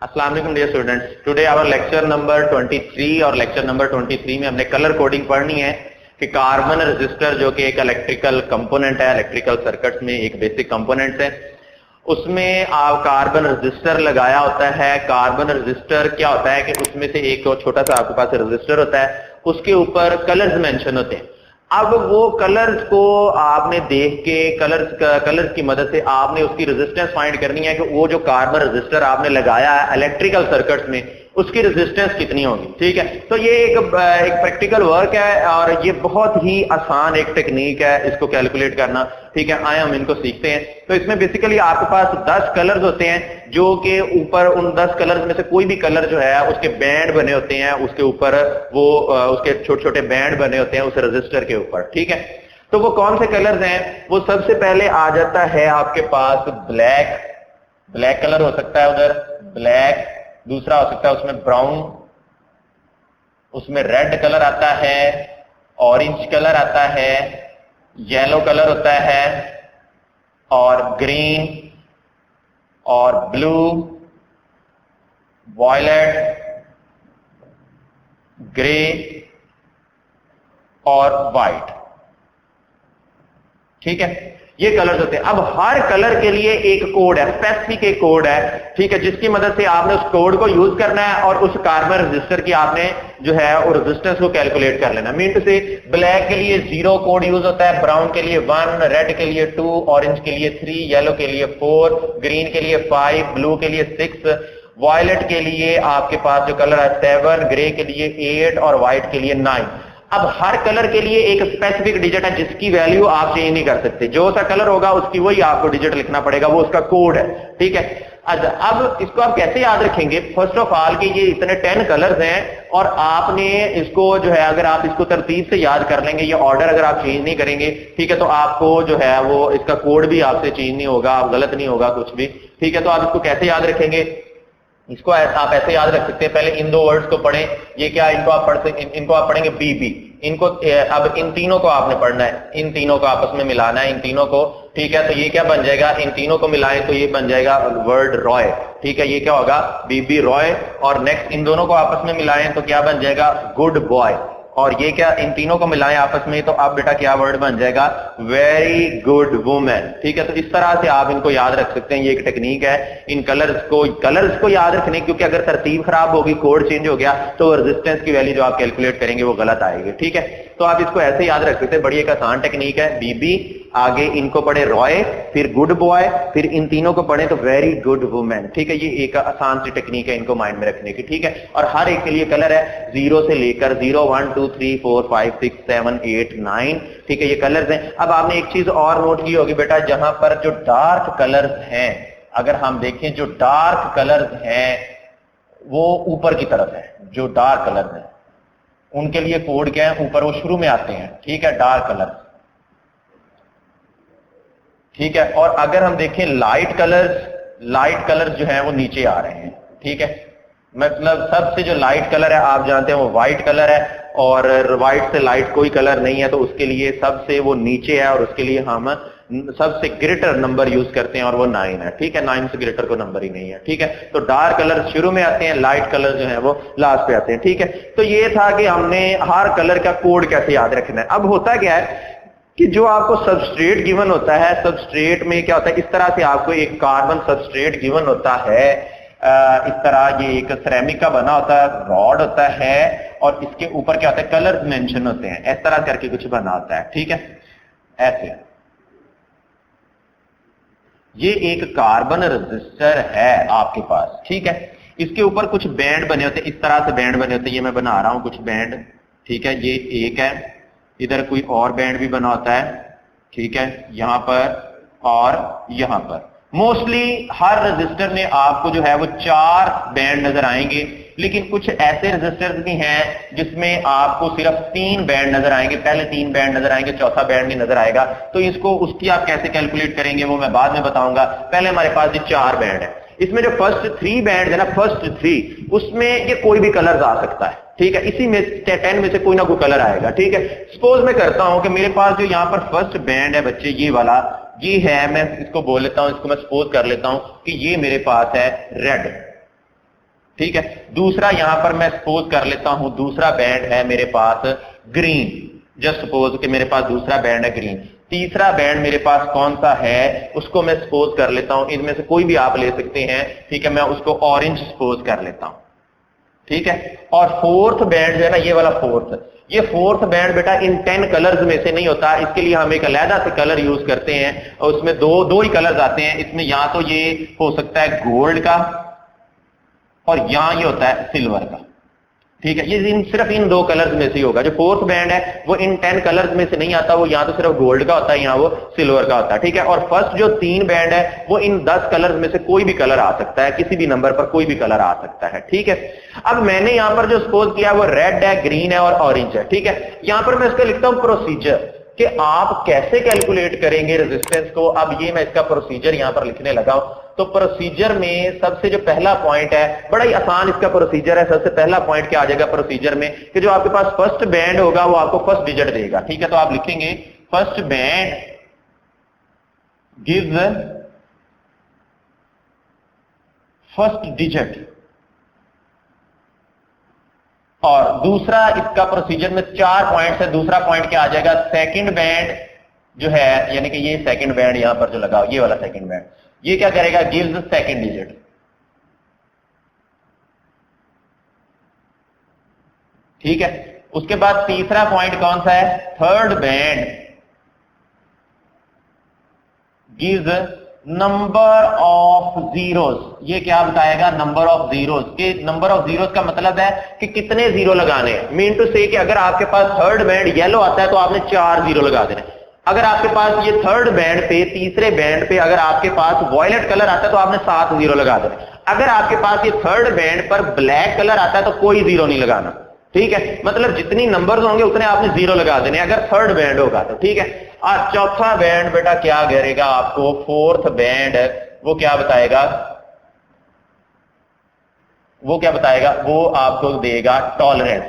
अस्सलाम वालेकुम dear students, today our lecture number 23 और लेक्चर नंबर 23 में हमने कलर कोडिंग पढ़नी है कि कार्बन रेजिस्टर जो कि एक इलेक्ट्रिकल कंपोनेंट है, इलेक्ट्रिकल सर्किट्स में एक बेसिक कंपोनेंट है, उसमें आप कार्बन रेजिस्टर लगाया होता है। कार्बन रेजिस्टर क्या होता है कि उसमें से एक छोटा सा आपके पास रेजिस्टर होता है, उसके ऊपर कलर्स मेंशन होते हैं। अब वो कलर्स को आपने देख के कलर्स की मदद से आपने उसकी रेजिस्टेंस फाइंड करनी है कि वो जो कार्बन रेजिस्टर आपने लगाया है इलेक्ट्रिकल सर्किट्स में उसकी रेजिस्टेंस कितनी होगी। ठीक है, तो ये एक प्रैक्टिकल वर्क है और ये बहुत ही आसान एक टेक्निक है इसको कैलकुलेट करना। ठीक है, आए हम इनको सीखते हैं। तो इसमें बेसिकली आपके पास 10 कलर्स होते हैं जो कि ऊपर उन 10 कलर्स में से कोई भी कलर जो है उसके बैंड बने होते हैं, उसके ऊपर वो उसके छोटे छोटे बैंड बने होते हैं उस रजिस्टर के ऊपर। ठीक है, तो वो कौन से कलर्स हैं? वो सबसे पहले आ जाता है आपके पास ब्लैक कलर हो सकता है उधर, ब्लैक। दूसरा हो सकता है उसमें ब्राउन, उसमें रेड कलर आता है, ऑरेंज कलर आता है, येलो कलर होता है, और ग्रीन और ब्लू, वॉयलेट, ग्रे और वाइट। ठीक है, ये कलर्स होते हैं। अब हर कलर के लिए एक कोड है, स्पेसिफिक एक कोड है। ठीक है, जिसकी मदद से आपने उस कोड को यूज करना है और उस कार्बन रेजिस्टर की आपने जो है वो रेजिस्टेंस को कैलकुलेट कर लेना। मीन टू से ब्लैक के लिए 0 कोड यूज होता है, ब्राउन के लिए 1, रेड के लिए 2, ऑरेंज के लिए 3, येलो के लिए 4, ग्रीन के लिए 5, ब्लू के लिए 6, वॉयलेट के लिए आपके पास जो कलर है 7, ग्रे के लिए 8 और व्हाइट के लिए 9। अब हर कलर के लिए एक स्पेसिफिक डिजिट है जिसकी वैल्यू आप चेंज नहीं कर सकते। जो सा कलर होगा उसकी वही आपको डिजिट लिखना पड़ेगा, वो उसका कोड है। ठीक है, अब इसको आप कैसे याद रखेंगे? फर्स्ट ऑफ ऑल कि ये इतने 10 कलर्स हैं और आपने इसको जो है अगर आप इसको तरतीब से याद कर लेंगे, ये ऑर्डर अगर आप चेंज नहीं करेंगे, ठीक है, तो आपको जो है वो इसका कोड भी आपसे चेंज नहीं होगा, आप गलत नहीं होगा कुछ भी। ठीक है, तो आप इसको कैसे याद रखेंगे? इसको आप ऐसे याद रख सकते हैं, पहले इन दो वर्ड्स को पढ़ें। ये क्या, इनको आप पढ़ेंगे बीबी। इनको अब इन तीनों को आपने पढ़ना है, इन तीनों को आपस में मिलाना है, इन तीनों को। ठीक है, तो ये क्या बन जाएगा? इन तीनों को मिलाएं तो ये बन जाएगा वर्ड रॉय। ठीक है, ये क्या होगा? बीबी रॉय। और नेक्स्ट इन दोनों को आपस में मिलाएं तो क्या बन जाएगा? Good boy. और ये क्या, इन तीनों को मिलाएं आपस में तो अब बेटा क्या वर्ड बन जाएगा? Very good women. ठीक है, तो इस तरह से आप इनको याद रख सकते हैं। ये एक टेक्निक है इन कलर्स को याद रखने, क्योंकि अगर तरतीब खराब होगी, कोड चेंज हो गया तो रेजिस्टेंस की वैल्यू जो आप कैलकुलेट करेंगे वो गलत आएगी। ठीक है, तो आप इसको ऐसे याद रख सकते हैं। बड़ी एक आसान टेक्निक है। बीबी, आगे इनको पढ़े रॉय, फिर गुड बॉय, फिर इन तीनों को पढ़े तो वेरी गुड वुमेन। ठीक है, ये एक आसान सी टेक्निक है इनको माइंड में रखने की। ठीक है, और हर एक के लिए कलर है 0 से लेकर 0, 1, 2, 3, 4, 5, 6, 7, 8, 9। ठीक है, ये कलर्स हैं। अब आपने एक चीज और नोट की होगी बेटा, जहां पर जो डार्क कलर्स हैं, अगर हम देखें जो डार्क कलर्स हैं वो ऊपर की तरफ है। जो डार्क कलर्स हैं उनके लिए कोड क्या है? ऊपर वो शुरू में आते हैं। ठीक है, डार्क कलर। ठीक है, और अगर हम देखें लाइट कलर्स जो है वो नीचे आ रहे हैं। ठीक है, मतलब सबसे जो लाइट कलर है आप जानते हैं वो व्हाइट कलर है, और व्हाइट से लाइट कोई कलर नहीं है, तो उसके लिए सबसे वो नीचे है और उसके लिए हम सबसे ग्रेटर नंबर यूज करते हैं और वो 9 है। ठीक है, 9 से ग्रेटर को नंबर ही नहीं है। ठीक है, तो डार्क कलर शुरू में आते हैं, लाइट कलर जो है वो लास्ट पे आते हैं। ठीक है, तो ये था कि हमने हर कलर का कोड कैसे याद रखना है। अब होता क्या है कि जो आपको सबस्ट्रेट गिवन होता है, सबस्ट्रेट में क्या होता है, इस तरह से आपको एक कार्बन सबस्ट्रेट गिवन होता है। इस तरह ये एक सिरेमिक का बना होता है, रॉड होता है, और इसके ऊपर क्या होता है? कलर्स मेंशन होते हैं। इस तरह करके कुछ बना होता है। ठीक है, ऐसे ये एक कार्बन रेजिस्टर है आपके पास। ठीक है, इसके ऊपर कुछ बैंड बने होते हैं, इस तरह से बैंड बने होते हैं। ये मैं बना रहा हूं कुछ बैंड। ठीक है, ये एक है, इधर कोई और बैंड भी बना होता है। ठीक है, यहां पर और यहां पर। मोस्टली हर रजिस्टर में आपको जो है वो 4 बैंड नजर आएंगे, लेकिन कुछ ऐसे रजिस्टर्स भी हैं जिसमें आपको सिर्फ 3 बैंड नजर आएंगे। पहले 3 बैंड नजर आएंगे, चौथा बैंड नहीं नजर आएगा। तो इसको उसकी आप कैसे कैलकुलेट करेंगे वो मैं बाद में बताऊंगा। पहले हमारे पास ये 4 बैंड है। इसमें जो फर्स्ट 3 बैंड है ना, फर्स्ट 3, उसमें ये कोई भी कलर आ सकता है। ठीक है, इसी में 10 में से कोई ना कोई कलर आएगा। ठीक है, सपोज मैं करता हूं कि मेरे पास जो यहां पर फर्स्ट बैंड है बच्चे, ये वाला ये है, मैं इसको बोल लेता हूं, इसको मैं सपोज कर लेता हूं कि ये मेरे पास है रेड। ठीक है। दूसरा यहां पर मैं सपोज कर लेता हूं, दूसरा बैंड है मेरे पास ग्रीन, जस्ट सपोज कि मेरे पास दूसरा बैंड है ग्रीन। तीसरा बैंड मेरे पास कौन सा है, उसको मैं सपोज कर लेता हूं, इनमें से कोई भी आप ले सकते हैं, ठीक है, मैं उसको ऑरेंज सपोज कर लेता हूं, ठीक है। और फोर्थ बैंड जो है ना, ये वाला फोर्थ, ये फोर्थ बैंड बेटा इन 10 कलर्स में से नहीं होता, इसके लिए हम एक अलहदा से कलर यूज करते हैं और उसमें दो ही कलर्स आते हैं। इसमें या तो ये हो सकता है गोल्ड का और यहां ये होता है सिल्वर का, ठीक है। ये सिर्फ इन 2 कलर्स में से ही होगा। जो फोर्थ बैंड है वो इन 10 कलर्स में से नहीं आता, वो यहां तो सिर्फ गोल्ड का होता है, यहां वो सिल्वर का होता है, ठीक है। और फर्स्ट जो 3 बैंड है वो इन 10 कलर्स में से कोई भी कलर आ सकता है, किसी भी नंबर पर कोई भी कलर आ सकता है, ठीक है। अब मैंने यहां पर जो सपोज किया वो रेड है, ग्रीन है और ऑरेंज है, ठीक है। यहां पर मैं इसका लिखता हूं प्रोसीजर कि आप कैसे कैलकुलेट करेंगे रेजिस्टेंस को। अब ये मैं इसका प्रोसीजर यहां पर लिखने लगा हूं। तो प्रोसीजर में सबसे जो पहला पॉइंट है, बड़ा ही आसान इसका प्रोसीजर है। सबसे पहला पॉइंट क्या आ जाएगा प्रोसीजर में कि जो आपके पास फर्स्ट बैंड होगा वो आपको फर्स्ट डिजिट देगा, ठीक है। तो आप लिखेंगे first band gives first digit, और दूसरा इसका प्रोसीजर में 4 पॉइंट है। दूसरा पॉइंट क्या आ जाएगा, सेकंड बैंड जो है, यानी कि ये सेकंड बैंड यहां पर जो लगा, ये वाला सेकंड बैंड, ये क्या करेगा, गिव्स सेकंड डिजिट, ठीक है। उसके बाद तीसरा पॉइंट कौन सा है, third band gives number of zeros. ये क्या बताएगा, नंबर ऑफ जीरोस। के नंबर ऑफ जीरोस का मतलब है कि कितने जीरो लगाने हैं। मीन टू से कि अगर आपके पास थर्ड बैंड येलो आता है तो आपने 4 जीरो लगा देने। अगर आपके पास ये थर्ड बैंड पे, तीसरे बैंड पे अगर आपके पास वॉयलेट कलर आता है तो आपने 7 जीरो लगा देने। अगर आपके पास ये थर्ड बैंड पर ब्लैक कलर आता है तो कोई जीरो नहीं लगाना, ठीक है। मतलब जितनी नंबर्स होंगे उतने आपने जीरो लगा देने अगर थर्ड बैंड होगा तो, ठीक है। और चौथा बैंड बेटा क्या करेगा आपको, फोर्थ बैंड वो क्या बताएगा, वो आपको देगा टॉलरेंस।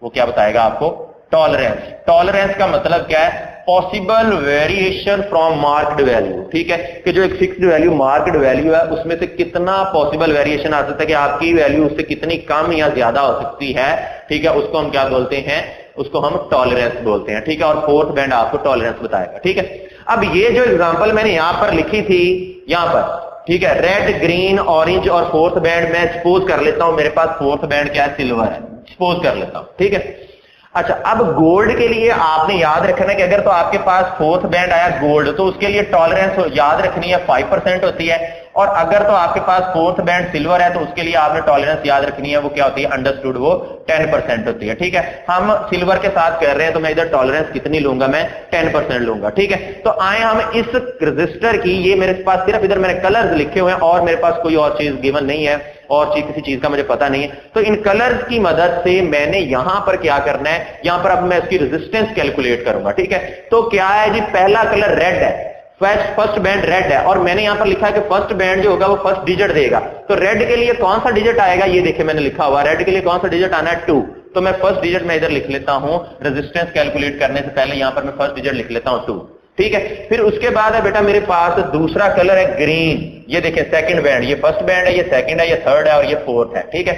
वो क्या बताएगा आपको, टॉलरेंस। टॉलरेंस का मतलब क्या है, possible variation from marked value, ठीक है। कि जो एक फिक्स्ड वैल्यू मार्क्ड वैल्यू है उसमें से कितना पॉसिबल वेरिएशन आ सकता है, कि आपकी वैल्यू उससे कितनी कम या ज्यादा हो सकती है, ठीक है। उसको हम क्या बोलते हैं, उसको हम टॉलरेंस बोलते हैं, ठीक है। और फोर्थ बैंड आपको टॉलरेंस बताएगा, ठीक है। अब ये जो एग्जांपल मैंने यहां पर लिखी थी, यहां पर, ठीक है, रेड, ग्रीन, ऑरेंज और फोर्थ बैंड, मैं सपोज कर लेता हूं मेरे पास फोर्थ बैंड क्या है, सिल्वर है, सपोज कर लेता हूं, ठीक है। अच्छा, अब गोल्ड के लिए आपने याद रखना कि अगर तो आपके पास फोर्थ बैंड आया गोल्ड तो उसके लिए टॉलरेंस याद रखनी है 5% होती है, और अगर तो आपके पास फोर्थ बैंड सिल्वर है तो उसके लिए आपने टॉलरेंस याद रखनी है, वो क्या होती है, अंडरस्टूड, वो 10% होती है, ठीक है। हम सिल्वर के साथ कर रहे हैं तो मैं इधर टॉलरेंस कितनी लूंगा, मैं 10% लूंगा, ठीक है। तो आए हम इस रजिस्टर की, ये मेरे पास सिर्फ इधर मैंने कलर्स लिखे हुए हैं और मेरे पास कोई और चीज गिवन नहीं है, और किसी चीज का मुझे पता नहीं है। तो इन कलर्स की मदद से मैंने यहां पर क्या करना है, यहां पर अब मैं इसकी रेजिस्टेंस कैलकुलेट करूंगा, ठीक है। तो क्या है जी, पहला कलर रेड है, फर्स्ट बैंड रेड है, और मैंने यहां पर लिखा है कि फर्स्ट बैंड जो होगा वो फर्स्ट डिजिट देगा। तो रेड के लिए कौन सा डिजिट आएगा, ये देखिए मैंने लिखा हुआ, रेड के लिए कौन सा डिजिट आना है, 2। तो मैं फर्स्ट डिजिट में इधर लिख लेता हूं, रेजिस्टेंस कैलकुलेट करने से पहले यहां पर मैं फर्स्ट डिजिट लिख लेता हूं 2, ठीक है। फिर उसके बाद है बेटा मेरे पास दूसरा कलर है ग्रीन, ये देखिए सेकंड बैंड, ये फर्स्ट बैंड है, ये सेकंड है, ये थर्ड है और ये फोर्थ है, ठीक है।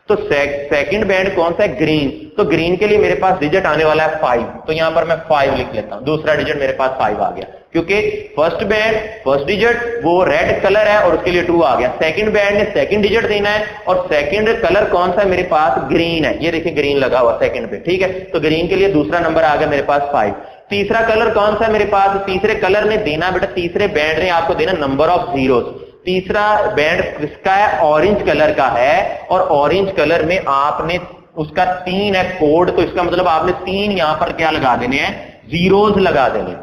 तो सेकंड बैंड कौन सा है, ग्रीन। तो ग्रीन के लिए मेरे पास डिजिट आने वाला है 5, तो यहां पर मैं 5 लिख लेता हूं, दूसरा डिजिट मेरे पास 5 आ गया, क्योंकि फर्स्ट बैंड फर्स्ट डिजिट वो रेड कलर है और उसके लिए 2 आ गया। सेकंड बैंड ने सेकंड डिजिट देना है और सेकंड कलर कौन सा है मेरे पास, ग्रीन है, ये देखिए ग्रीन लगा हुआ सेकंड पे, ठीक है। तो ग्रीन के लिए दूसरा नंबर आ गया मेरे पास 5। तीसरा कलर कौन सा है मेरे पास, तीसरे कलर ने देना बेटा, तीसरे बैंड ने आपको देना नंबर ऑफ जीरोस। तीसरा बैंड किसका है, ऑरेंज कलर का है, और ऑरेंज कलर में आपने उसका 3 है कोड, तो इसका मतलब आपने 3 यहां पर क्या लगा देने हैं, जीरोस लगा देने,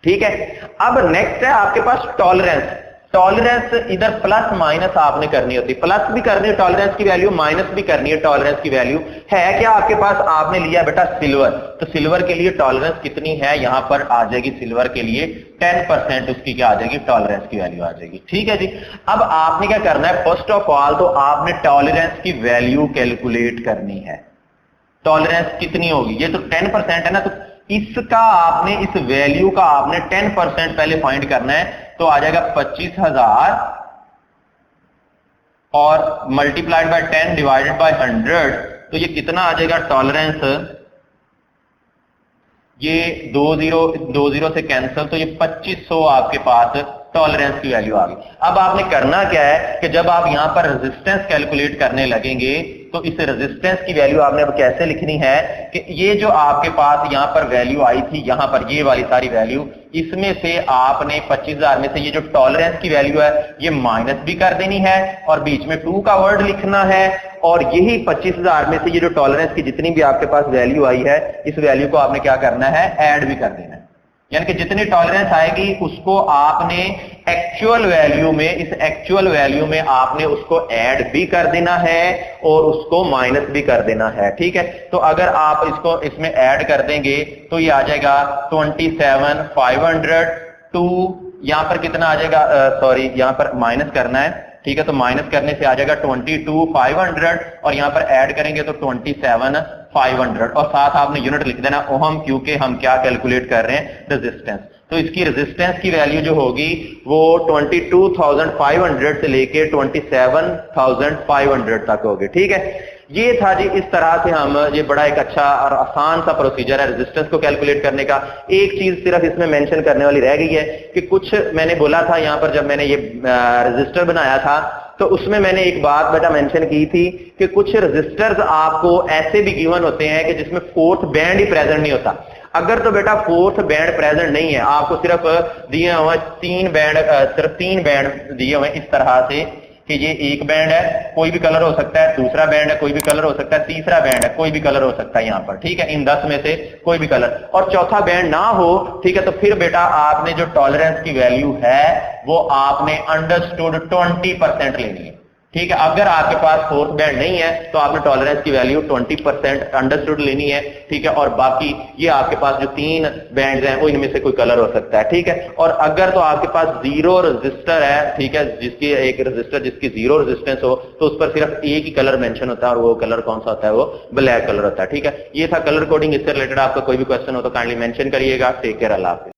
ठीक है। अब नेक्स्ट है आपके पास टॉलरेंस। टॉलरेंस इधर प्लस माइनस आपने करनी होती है, प्लस भी करनी है टॉलरेंस की वैल्यू, माइनस भी करनी है टॉलरेंस की वैल्यू। है क्या आपके पास, आपने लिया बेटा सिल्वर, तो सिल्वर के लिए टॉलरेंस कितनी है, यहां पर आ जाएगी सिल्वर के लिए 10% उसकी क्या आ जाएगी, टॉलरेंस की वैल्यू आ जाएगी, ठीक है जी। अब आपने क्या करना है, फर्स्ट ऑफ ऑल तो आपने टॉलरेंस की वैल्यू कैलकुलेट करनी है। टॉलरेंस कितनी होगी, ये तो 10% है ना, तो इसका आपने, इस वैल्यू का आपने 10% पहले फाइंड करना है, तो आ जाएगा 25,000 और मल्टीप्लाइड बाय 10 डिवाइडेड बाय 100, तो ये कितना आ जाएगा टॉलरेंस, ये 20 से कैंसिल, तो ये 2500 आपके पास टॉलरेंस की वैल्यू आ गई। अब आपने करना क्या है कि जब आप यहां पर रेजिस्टेंस कैलकुलेट करने लगेंगे तो इस रेजिस्टेंस की वैल्यू आपने अब कैसे लिखनी है कि ये जो आपके पास यहां पर वैल्यू आई थी, यहां पर ये वाली सारी वैल्यू, इसमें से आपने 25,000 में से ये जो टॉलरेंस की वैल्यू है ये माइनस भी कर देनी है और बीच में 2 का वर्ड लिखना है, और यही 25,000 में से ये जो टॉलरेंस की जितनी भी आपके पास वैल्यू आई है, इस वैल्यू को आपने क्या करना है, ऐड भी कर देना है। यानी कि जितनी टॉलरेंस आएगी उसको आपने एक्चुअल वैल्यू में, इस एक्चुअल वैल्यू में आपने उसको ऐड भी कर देना है और उसको माइनस भी कर देना है। ठीक है, तो अगर आप इसको इसमें ऐड कर देंगे तो ये आ जाएगा 27,500 टू, यहां पर कितना आ जाएगा, सॉरी यहां पर माइनस करना है। ठीक है, तो माइनस करने से आ जाएगा 22,500 और यहां पर ऐड करेंगे तो 27,500 और साथ आपने यूनिट लिख देना ओहम, क्योंकि हम क्या कैलकुलेट कर रहे हैं, रेजिस्टेंस। तो इसकी रेजिस्टेंस की वैल्यू जो होगी वो 22,500 से लेके 27,500 तक होगी। ठीक है, ये था जी, इस तरह से हम, ये बड़ा एक अच्छा और आसान सा प्रोसीजर है रेजिस्टेंस को कैलकुलेट करने का। एक चीज सिर्फ इसमें मेंशन करने वाली रह गई है कि कुछ मैंने बोला था यहां पर, जब मैंने ये रजिस्टर बनाया था तो उसमें मैंने एक बात बेटा मेंशन की थी कि कुछ रजिस्टर्स आपको ऐसे भी गिवन होते हैं कि जिसमें फोर्थ बैंड ही प्रेजेंट नहीं होता। अगर तो बेटा फोर्थ बैंड प्रेजेंट नहीं है, आपको सिर्फ दिए हुए 3 बैंड, सिर्फ 3 बैंड दिए हुए इस तरह से कि ये एक बैंड है, कोई भी कलर हो सकता है, दूसरा बैंड है, कोई भी कलर हो सकता है, तीसरा बैंड है, कोई भी कलर हो सकता है यहां पर। ठीक है, इन 10 में से कोई भी कलर, और चौथा बैंड ना हो, ठीक है, तो फिर बेटा आपने जो टॉलरेंस की वैल्यू है वो आपने अंडरस्टूड 20% लेनी है। ठीक है, अगर आपके पास फोर्थ बैंड नहीं है तो आपने टॉलरेंस की वैल्यू 20% अंडरस्टूड लेनी है। ठीक है, और बाकी ये आपके पास जो 3 बैंड्स हैं वो इनमें से कोई कलर हो सकता है। ठीक है, और अगर तो आपके पास 0 रजिस्टर है, ठीक है, जिसकी एक रजिस्टर जिसकी 0 रेजिस्टेंस हो, तो उस पर सिर्फ एक ही कलर मेंशन होता है और वो कलर कौन सा होता है, वो ब्लैक कलर होता है। ठीक है, ये था कलर कोडिंग। इससे रिलेटेड आपका कोई भी क्वेश्चन हो तो काइंडली मेंशन करिएगा। टेक केयर, अल्लाह हाफिज़।